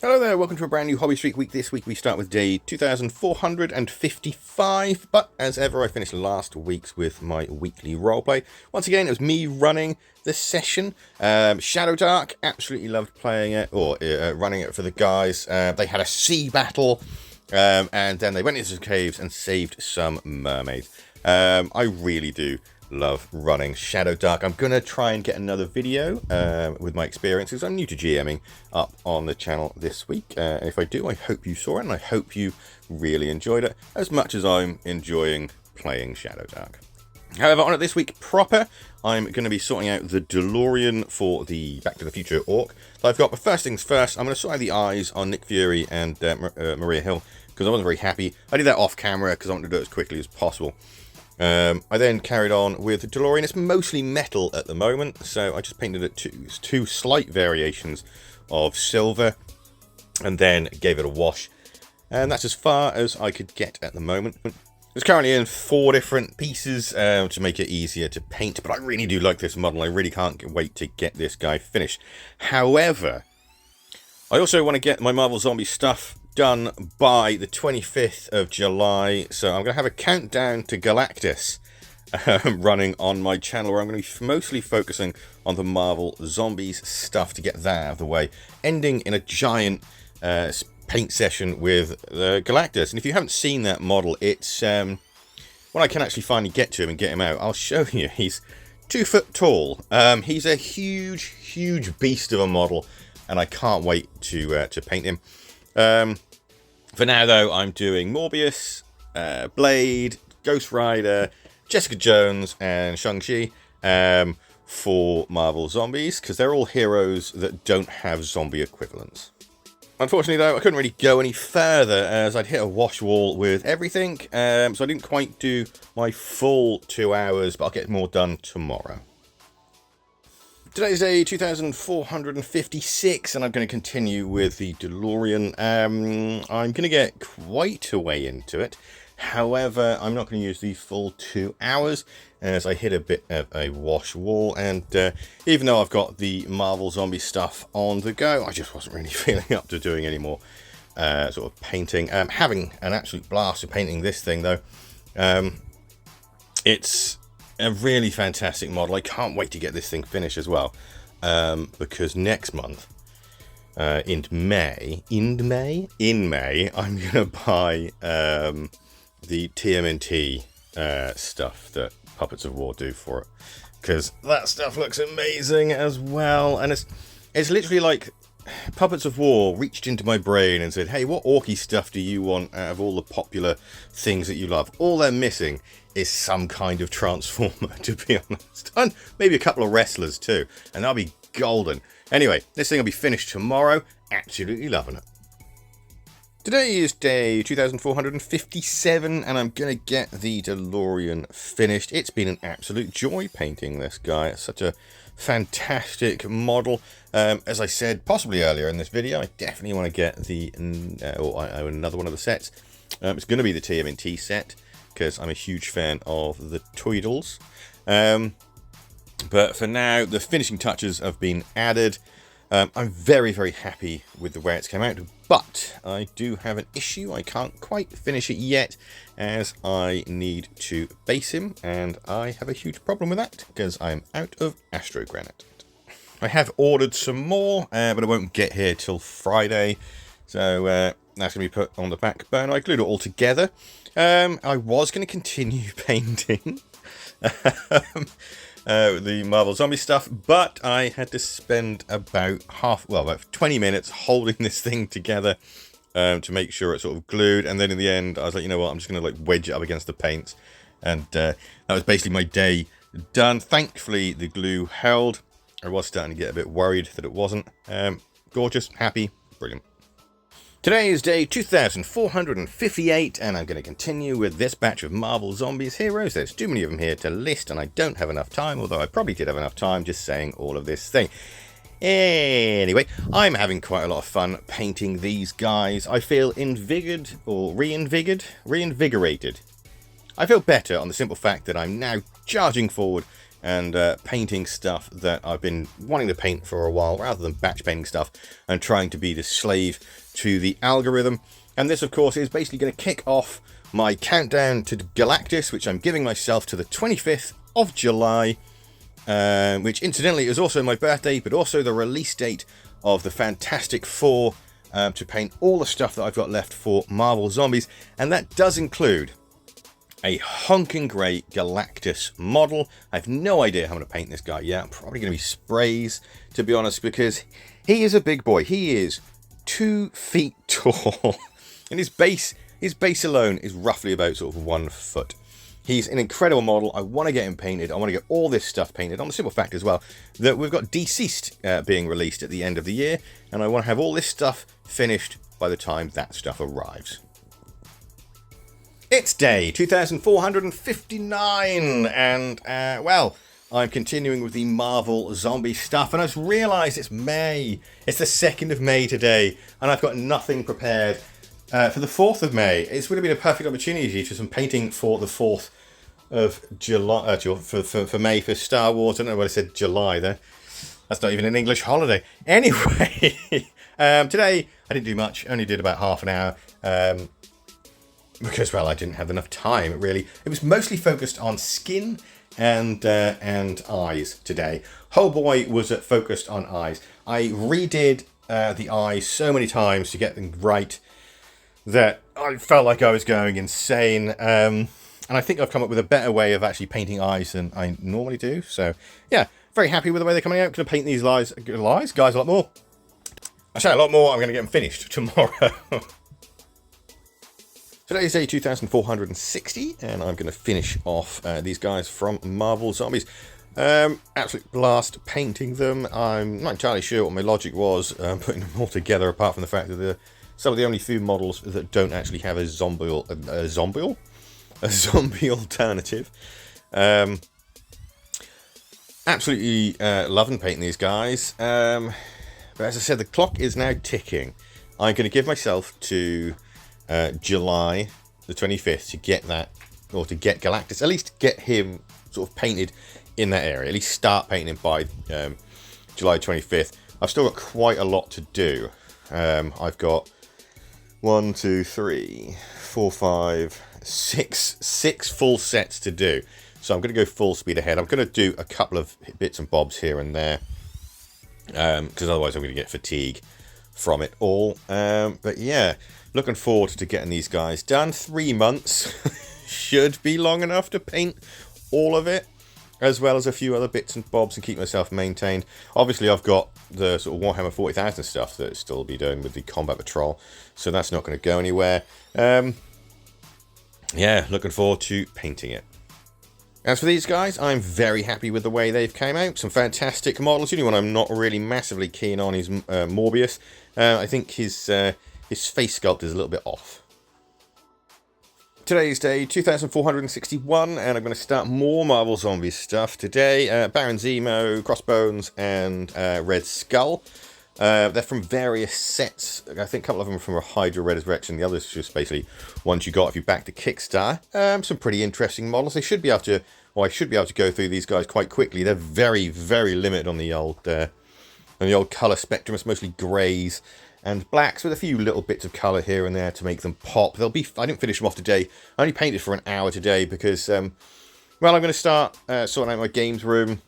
Hello there, welcome to a brand new Hobby Streak week. This week we start with day 2455, but as ever I finished last week's with my weekly roleplay. Once again, it was me running the session. Shadow Dark, absolutely loved playing it, or running it for the guys. They had a sea battle, and then they went into the caves and saved some mermaids. I really do love running Shadow Dark. I'm going to try and get another video with my experiences. I'm new to GMing up on the channel this week. And if I do, I hope you saw it and I hope you really enjoyed it as much as I'm enjoying playing Shadow Dark. However, on it this week proper, I'm going to be sorting out the DeLorean for the Back to the Future Orc. So I've got, but first things first, I'm going to sort out the eyes on Nick Fury and Maria Hill because I wasn't very happy. I did that off camera because I wanted to do it as quickly as possible. I then carried on with the DeLorean. It's mostly metal at the moment, so I just painted it two slight variations of silver and then gave it a wash. And that's as far as I could get at the moment. It's currently in 4 different pieces to make it easier to paint, but I really do like this model. I really can't wait to get this guy finished. However, I also want to get my Marvel Zombie stuff done by the 25th of July, so I'm going to have a countdown to Galactus running on my channel, where I'm going to be mostly focusing on the Marvel Zombies stuff to get that out of the way, ending in a giant paint session with Galactus. And if you haven't seen that model, it's when I can actually finally get to him and get him out, I'll show you. He's 2 foot tall. He's a huge beast of a model, and I can't wait to paint him. For now, though, I'm doing Morbius, Blade, Ghost Rider, Jessica Jones, and Shang-Chi for Marvel Zombies, because they're all heroes that don't have zombie equivalents. Unfortunately, though, I couldn't really go any further as I'd hit a wash wall with everything, so I didn't quite do my full 2 hours, but I'll get more done tomorrow. Today's day 2456, and I'm going to continue with the DeLorean. I'm going to get quite a way into it. However, I'm not going to use the full 2 hours as I hit a bit of a wash wall. And even though I've got the Marvel Zombie stuff on the go, I just wasn't really feeling up to doing any more sort of painting. Having an absolute blast of painting this thing, though. It's a really fantastic model. I can't wait to get this thing finished as well, because next month, in May, I'm gonna buy the TMNT stuff that Puppets of War do for it, because that stuff looks amazing as well. And it's literally like Puppets of War reached into my brain and said, hey, what orky stuff do you want out of all the popular things that you love? All they're missing is some kind of Transformer, to be honest. And maybe a couple of wrestlers too, and that'll be golden. Anyway, this thing will be finished tomorrow. Absolutely loving it. Today is day 2457, and I'm going to get the DeLorean finished. It's been an absolute joy painting this guy. It's such a fantastic model. As I said possibly earlier in this video, I definitely want to get the another one of the sets. It's going to be the TMNT set, because I'm a huge fan of the Tweedles. But for now, the finishing touches have been added. I'm very happy with the way it's come out, but I do have an issue. I can't quite finish it yet, as I need to base him, and I have a huge problem with that because I'm out of Astro Granite. I have ordered some more, but it won't get here till Friday, so that's going to be put on the back burner. I glued it all together. I was going to continue painting the Marvel Zombie stuff, but I had to spend about 20 minutes holding this thing together to make sure it's sort of glued, and then in the end I was like, you know what, I'm just going to like wedge it up against the paint, and that was basically my day done. Thankfully the glue held. I was starting to get a bit worried that it wasn't. Gorgeous, happy, brilliant. Today is day 2458, and I'm going to continue with this batch of Marvel Zombies heroes. There's too many of them here to list, and I don't have enough time, although I probably did have enough time just saying all of this thing. Anyway, I'm having quite a lot of fun painting these guys. I feel invigorated, or reinvigorated. I feel better on the simple fact that I'm now charging forward and painting stuff that I've been wanting to paint for a while, rather than batch painting stuff and trying to be the slave to the algorithm. And this, of course, is basically going to kick off my countdown to Galactus, which I'm giving myself to the 25th of July, which incidentally is also my birthday, but also the release date of the Fantastic Four, to paint all the stuff that I've got left for Marvel Zombies. And that does include a honking great Galactus model. I have no idea how I'm going to paint this guy yet. I'm probably going to be sprays, to be honest, because he is a big boy. He is 2 feet tall, and his base alone is roughly about sort of 1 foot. He's an incredible model. I want to get him painted. I want to get all this stuff painted, on the simple fact as well that we've got Deceased being released at the end of the year, and I want to have all this stuff finished by the time that stuff arrives. It's day 2459, and well, I'm continuing with the Marvel Zombie stuff, and I've realised it's May. It's the 2nd of May today, and I've got nothing prepared for the 4th of May. It's would have been a perfect opportunity for some painting for the 4th of July, for May, for Star Wars. I don't know why I said July there. That's not even an English holiday. Anyway, today I didn't do much. Only did about half an hour. Because, well, I didn't have enough time, really. It was mostly focused on skin and eyes today. Oh boy, was it focused on eyes. I redid the eyes so many times to get them right that I felt like I was going insane. And I think I've come up with a better way of actually painting eyes than I normally do. So, yeah, very happy with the way they're coming out. Going to paint these guys a lot more. I say a lot more, I'm going to get them finished tomorrow. Today is day 2460, and I'm going to finish off these guys from Marvel Zombies. Absolute blast painting them. I'm not entirely sure what my logic was putting them all together, apart from the fact that they're some of the only few models that don't actually have a zombie alternative. Absolutely loving painting these guys. But as I said, the clock is now ticking. I'm going to give myself to July the 25th to get that, or to get Galactus, at least get him sort of painted in that area, at least start painting him by July 25th. I've still got quite a lot to do. I've got 1, 2, 3, 4, 5, 6 full sets to do, so I'm going to go full speed ahead. I'm going to do a couple of bits and bobs here and there, because otherwise I'm going to get fatigue from it all. But yeah, looking forward to getting these guys done. 3 months should be long enough to paint all of it, as well as a few other bits and bobs, and keep myself maintained. Obviously, I've got the sort of Warhammer 40,000 stuff that I'll still be doing with the Combat Patrol, so that's not going to go anywhere. Yeah, looking forward to painting it. As for these guys, I'm very happy with the way they've came out. Some fantastic models. The only one I'm not really massively keen on is Morbius. I think his face sculpt is a little bit off. Today's day 2461, and I'm going to start more Marvel Zombies stuff today. Baron Zemo, Crossbones, and Red Skull. They're from various sets. I think a couple of them are from a Hydra Resurrection. The others just basically ones you got if you back to Kickstarter. Some pretty interesting models. They should be able to, or I should be able to go through these guys quite quickly. They're very, very limited on the old colour spectrum. It's mostly greys and blacks with a few little bits of colour here and there to make them pop. They'll be. I didn't finish them off today. I only painted for an hour today because, well, I'm going to start sorting out my games room,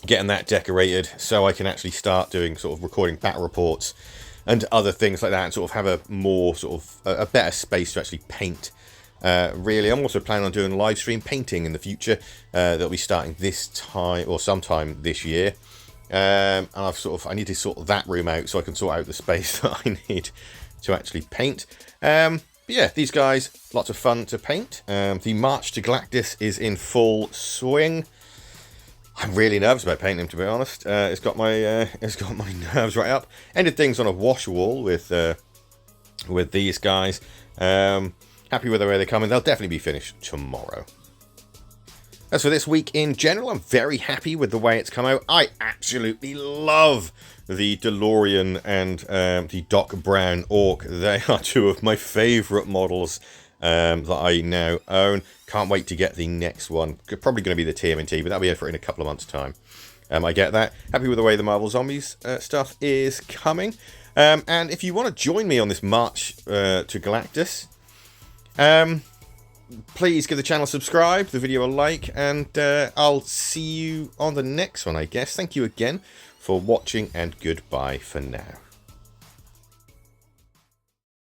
getting that decorated, so I can actually start doing sort of recording battle reports and other things like that, and sort of have a more sort of a better space to actually paint. Really, I'm also planning on doing live stream painting in the future. That'll be starting this time or sometime this year. And I need to sort that room out so I can sort out the space that I need to actually paint. But yeah, these guys, lots of fun to paint. The March to Galactus is in full swing. I'm really nervous about painting him, to be honest. It's got my nerves right up. Ended things on a wash wall with these guys. Happy with the way they're coming. They'll definitely be finished tomorrow. As for this week in general, I'm very happy with the way it's come out. I absolutely love the DeLorean and the Doc Brown Orc. They are two of my favourite models that I now own. Can't wait to get the next one. Probably going to be the TMNT, but that'll be for in a couple of months' time. I get that. Happy with the way the Marvel Zombies stuff is coming. And if you want to join me on this march to Galactus, please give the channel a subscribe, the video a like, and I'll see you on the next one, I guess. Thank you again for watching, and goodbye for now.